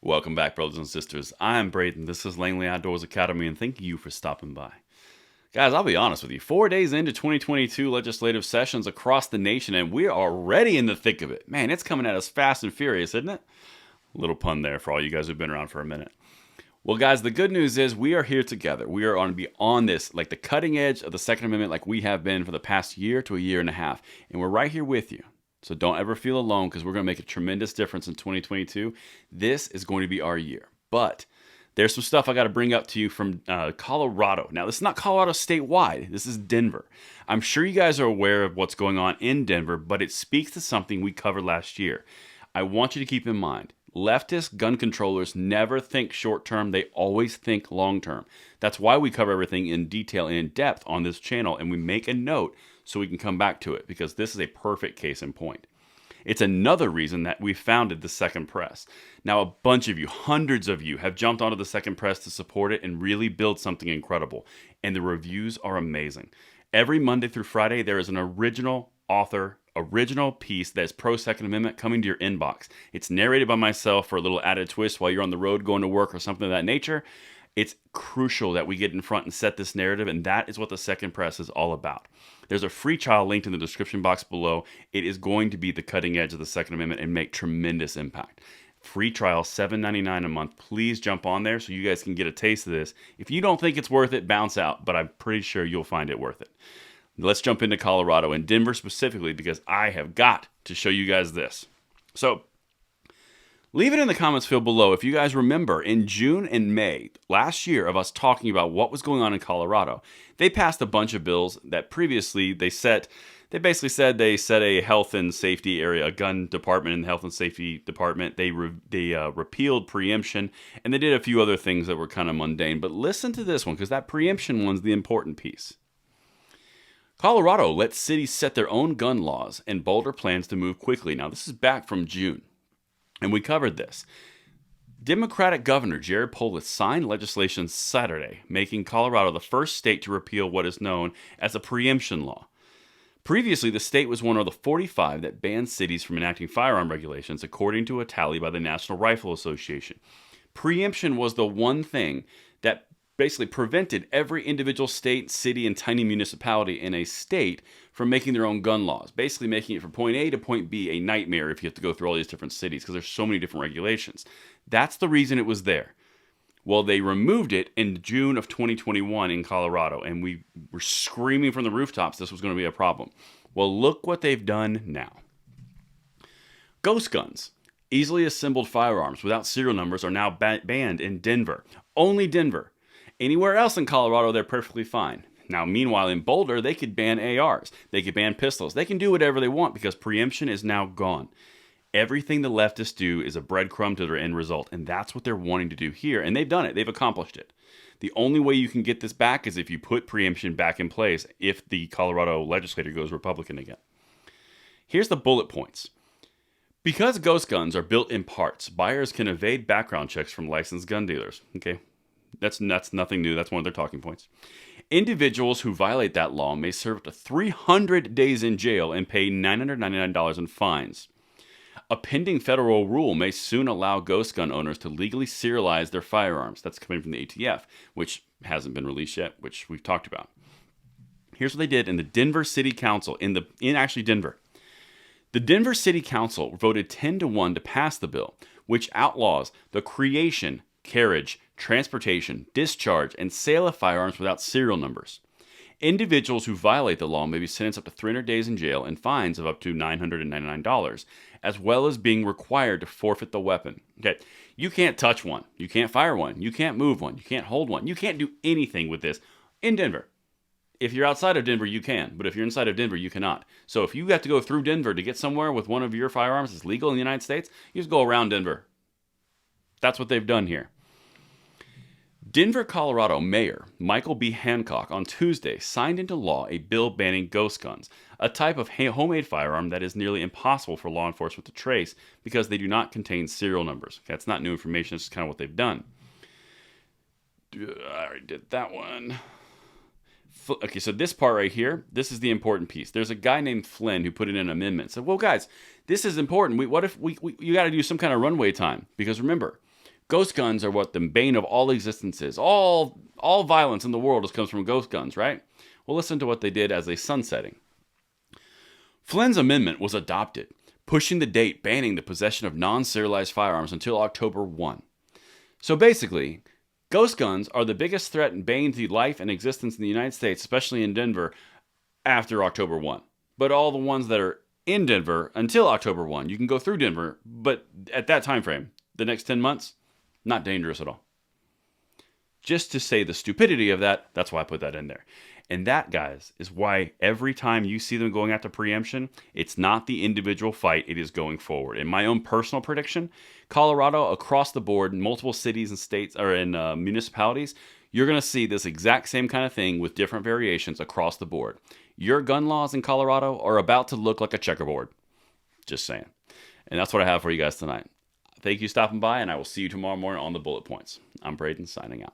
Welcome back, brothers and sisters. I'm Braden. This is Langley Outdoors Academy, and thank you for stopping by. Guys, I'll be honest with you. 4 days into 2022 legislative sessions across the nation, and we're already in the thick of it. Man, it's coming at us fast and furious, isn't it? Little pun there for all you guys who've been around for a minute. Well, guys, the good news is we are here together. We are going to be on this, like the cutting edge of the Second Amendment, like we have been for the past year to a year and a half. And we're right here with you. So don't ever feel alone because we're going to make a tremendous difference in 2022. This is going to be our year. But there's some stuff I got to bring up to you from Colorado. Now, this is not Colorado statewide. This is Denver. I'm sure you guys are aware of what's going on in Denver, but it speaks to something we covered last year. I want you to keep in mind, leftist gun controllers never think short term, they always think long term. That's why we cover everything in detail and in depth on this channel, and we make a note so we can come back to it, because this is a perfect case in point. It's another reason that we founded the Second Press. Now, a bunch of you, hundreds of you, have jumped onto the Second Press to support it and really build something incredible, and the reviews are amazing. Every Monday through Friday, there is an original author, original piece that is pro-Second Amendment coming to your inbox. It's narrated by myself for a little added twist while you're on the road going to work or something of that nature. It's crucial that we get in front and set this narrative, and that is what the Second Press is all about. There's a free trial linked in the description box below. It is going to be the cutting edge of the Second Amendment and make tremendous impact. Free trial, $7.99 a month. Please jump on there so you guys can get a taste of this. If you don't think it's worth it, bounce out, but I'm pretty sure you'll find it worth it. Let's jump into Colorado and Denver specifically, because I have got to show you guys this. So, leave it in the comments field below if you guys remember in June and May last year of us talking about what was going on in Colorado. They passed a bunch of bills that previously they basically said they set a health and safety area, a gun department in the health and safety department. They repealed pre-emption, and they did a few other things that were kind of mundane. But listen to this one, because that pre-emption one's the important piece. Colorado lets cities set their own gun laws, and Boulder plans to move quickly. Now, this is back from June, and we covered this. Democratic Governor Jared Polis signed legislation Saturday, making Colorado the first state to repeal what is known as a pre-emption law. Previously, the state was one of the 45 that banned cities from enacting firearm regulations, according to a tally by the National Rifle Association. Pre-emption was the one thing that basically prevented every individual state, city, and tiny municipality in a state from making their own gun laws, basically making it from point A to point B a nightmare if you have to go through all these different cities because there's so many different regulations. That's the reason it was there. Well, they removed it in June of 2021 in Colorado, and we were screaming from the rooftops this was going to be a problem. Well, look what they've done now. Ghost guns, easily assembled firearms without serial numbers, are now banned in Denver. Only Denver. Anywhere else in Colorado, they're perfectly fine. Now, meanwhile, in Boulder, they could ban ARs. They could ban pistols. They can do whatever they want because pre-emption is now gone. Everything the leftists do is a breadcrumb to their end result, and that's what they're wanting to do here, and they've done it. They've accomplished it. The only way you can get this back is if you put pre-emption back in place if the Colorado legislature goes Republican again. Here's the bullet points. Because ghost guns are built in parts, buyers can evade background checks from licensed gun dealers. Okay, that's nothing new. That's one of their talking points. Individuals who violate that law may serve up to 300 days in jail and pay $999 in fines. A pending federal rule may soon allow ghost gun owners to legally serialize their firearms. That's coming from the ATF, which hasn't been released yet, which we've talked about. Here's what they did in the Denver City Council, in Denver. The Denver City Council voted 10-1 to pass the bill, which outlaws the creation, carriage, transportation, discharge, and sale of firearms without serial numbers. Individuals who violate the law may be sentenced up to 300 days in jail and fines of up to $999, as well as being required to forfeit the weapon. Okay, you can't touch one, you can't fire one, you can't move one, you can't hold one, you can't do anything with this in Denver. If you're outside of Denver, you can, but if you're inside of Denver, you cannot. So if you have to go through Denver to get somewhere with one of your firearms that's legal in the United States, you just go around Denver. That's what they've done here. Denver, Colorado Mayor Michael B. Hancock on Tuesday signed into law a bill banning ghost guns, a type of homemade firearm that is nearly impossible for law enforcement to trace because they do not contain serial numbers. That's not new information, it's just kind of what they've done. I already did that one. Okay, so this part right here, this is the important piece. There's a guy named Flynn who put in an amendment. Said, well, guys, this is important. What if you got to do some kind of runway time? Because remember, Ghost guns are what the bane of all existence is. All violence in the world comes from ghost guns, right? Well, listen to what they did as a sunsetting. Flynn's amendment was adopted, pushing the date banning the possession of non-serialized firearms until October 1. So basically, ghost guns are the biggest threat and bane to life and existence in the United States, especially in Denver, after October 1. But all the ones that are in Denver until October 1, you can go through Denver, but at that time frame, the next 10 months, not dangerous at all. Just to say the stupidity of that, that's why I put that in there. And that, guys, is why every time you see them going after preemption, it's not the individual fight, it is going forward. In my own personal prediction, Colorado, across the board, in multiple cities and states, or in municipalities, you're going to see this exact same kind of thing with different variations across the board. Your gun laws in Colorado are about to look like a checkerboard. Just saying. And that's what I have for you guys tonight. Thank you for stopping by, and I will see you tomorrow morning on the Bullet Points. I'm Braden, signing out.